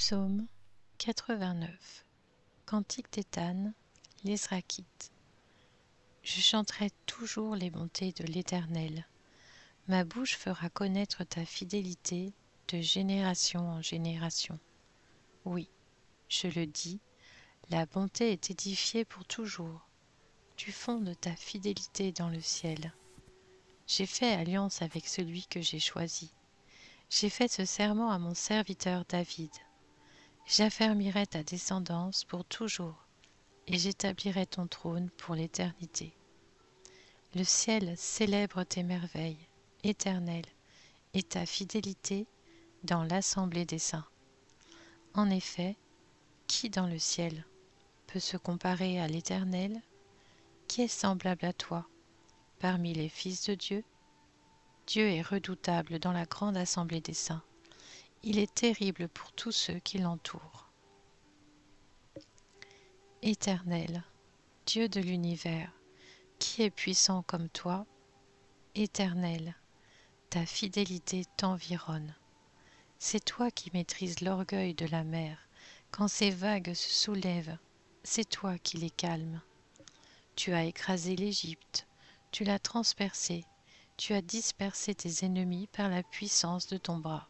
Psaume 89. Cantique d'Éthan, l'Israkite. Je chanterai toujours les bontés de l'Éternel. Ma bouche fera connaître ta fidélité de génération en génération. Oui, je le dis, la bonté est édifiée pour toujours. Tu fondes ta fidélité dans le ciel. J'ai fait alliance avec celui que j'ai choisi. J'ai fait ce serment à mon serviteur David. J'affermirai ta descendance pour toujours, et j'établirai ton trône pour l'éternité. Le ciel célèbre tes merveilles, éternelles, et ta fidélité dans l'assemblée des saints. En effet, qui dans le ciel peut se comparer à l'Éternel? Qui est semblable à toi parmi les fils de Dieu? Dieu est redoutable dans la grande assemblée des saints. Il est terrible pour tous ceux qui l'entourent. Éternel, Dieu de l'univers, qui est puissant comme toi? Éternel, ta fidélité t'environne. C'est toi qui maîtrises l'orgueil de la mer. Quand ces vagues se soulèvent, c'est toi qui les calmes. Tu as écrasé l'Égypte, tu l'as transpercée, tu as dispersé tes ennemis par la puissance de ton bras.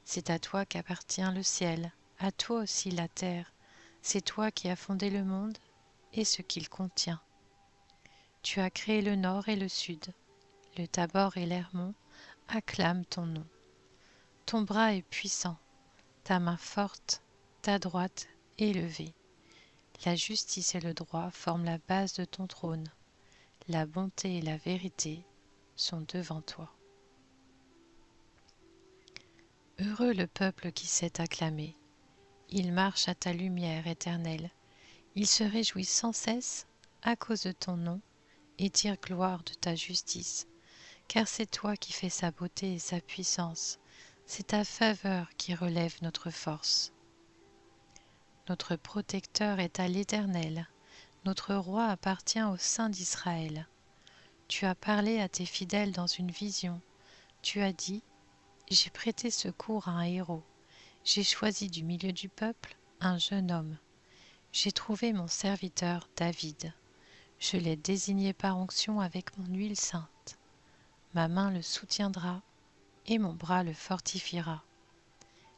C'est à toi qu'appartient le ciel, à toi aussi la terre. C'est toi qui as fondé le monde et ce qu'il contient. Tu as créé le nord et le sud. Le Tabor et l'Hermon acclament ton nom. Ton bras est puissant, ta main forte, ta droite élevée. La justice et le droit forment la base de ton trône. La bonté et la vérité sont devant toi. Heureux le peuple qui sait acclamer. Il marche à ta lumière éternelle. Il se réjouit sans cesse à cause de ton nom et tire gloire de ta justice. Car c'est toi qui fais sa beauté et sa puissance. C'est ta faveur qui relève notre force. Notre protecteur est à l'Éternel. Notre roi appartient au Saint d'Israël. Tu as parlé à tes fidèles dans une vision. Tu as dit, j'ai prêté secours à un héros. J'ai choisi du milieu du peuple un jeune homme. J'ai trouvé mon serviteur David. Je l'ai désigné par onction avec mon huile sainte. Ma main le soutiendra et mon bras le fortifiera.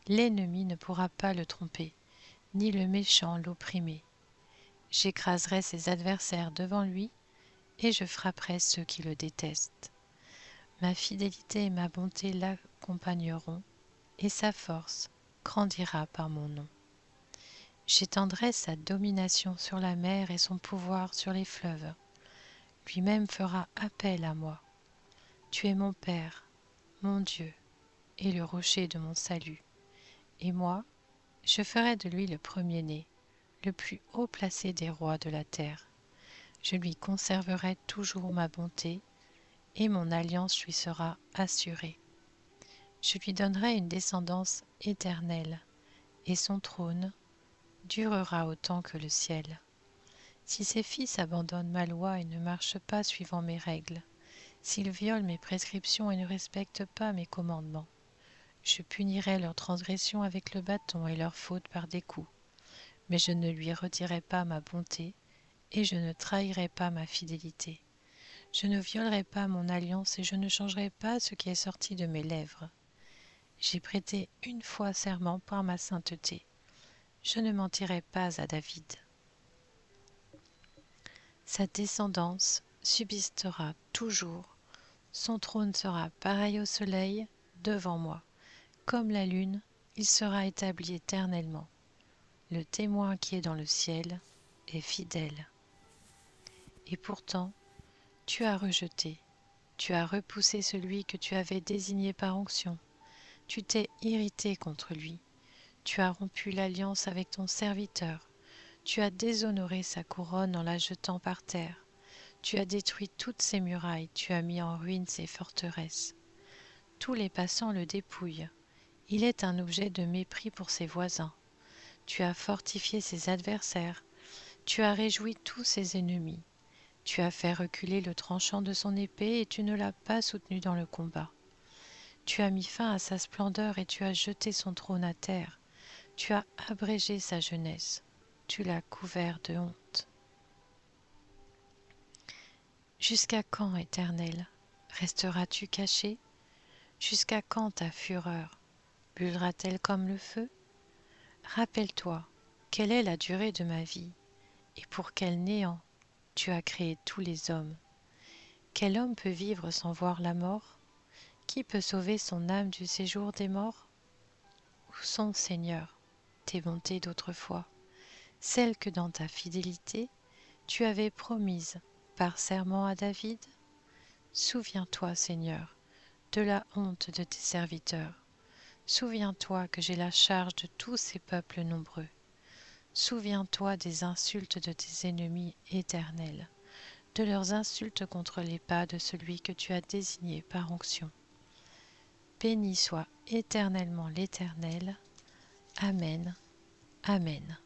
L'ennemi ne pourra pas le tromper, ni le méchant l'opprimer. J'écraserai ses adversaires devant lui, et je frapperai ceux qui le détestent. Ma fidélité et ma bonté l'accompagneront, et sa force grandira par mon nom. J'étendrai sa domination sur la mer et son pouvoir sur les fleuves. Lui-même fera appel à moi. Tu es mon Père, mon Dieu, et le rocher de mon salut. Et moi, je ferai de lui le premier-né, le plus haut placé des rois de la terre. Je lui conserverai toujours ma bonté, et mon alliance lui sera assurée. Je lui donnerai une descendance éternelle, et son trône durera autant que le ciel. Si ses fils abandonnent ma loi et ne marchent pas suivant mes règles, s'ils violent mes prescriptions et ne respectent pas mes commandements, je punirai leurs transgressions avec le bâton et leurs fautes par des coups. Mais je ne lui retirerai pas ma bonté, et je ne trahirai pas ma fidélité. Je ne violerai pas mon alliance et je ne changerai pas ce qui est sorti de mes lèvres. J'ai prêté une fois serment par ma sainteté. Je ne mentirai pas à David. Sa descendance subsistera toujours. Son trône sera pareil au soleil devant moi. Comme la lune, il sera établi éternellement. Le témoin qui est dans le ciel est fidèle. Et pourtant, tu as rejeté, tu as repoussé celui que tu avais désigné par onction. Tu t'es irrité contre lui. Tu as rompu l'alliance avec ton serviteur. Tu as déshonoré sa couronne en la jetant par terre. Tu as détruit toutes ses murailles, tu as mis en ruine ses forteresses. Tous les passants le dépouillent. Il est un objet de mépris pour ses voisins. Tu as fortifié ses adversaires. Tu as réjoui tous ses ennemis. Tu as fait reculer le tranchant de son épée et tu ne l'as pas soutenu dans le combat. Tu as mis fin à sa splendeur et tu as jeté son trône à terre. Tu as abrégé sa jeunesse, tu l'as couvert de honte. Jusqu'à quand, Éternel, resteras-tu caché? Jusqu'à quand ta fureur brûlera-t-elle comme le feu? Rappelle-toi, quelle est la durée de ma vie, et pour quel néant tu as créé tous les hommes. Quel homme peut vivre sans voir la mort? Qui peut sauver son âme du séjour des morts? Où sont, Seigneur, tes bontés d'autrefois, celles que dans ta fidélité tu avais promises par serment à David? Souviens-toi, Seigneur, de la honte de tes serviteurs. Souviens-toi que j'ai la charge de tous ces peuples nombreux. Souviens-toi des insultes de tes ennemis éternels, de leurs insultes contre les pas de celui que tu as désigné par onction. Béni soit éternellement l'Éternel. Amen. Amen.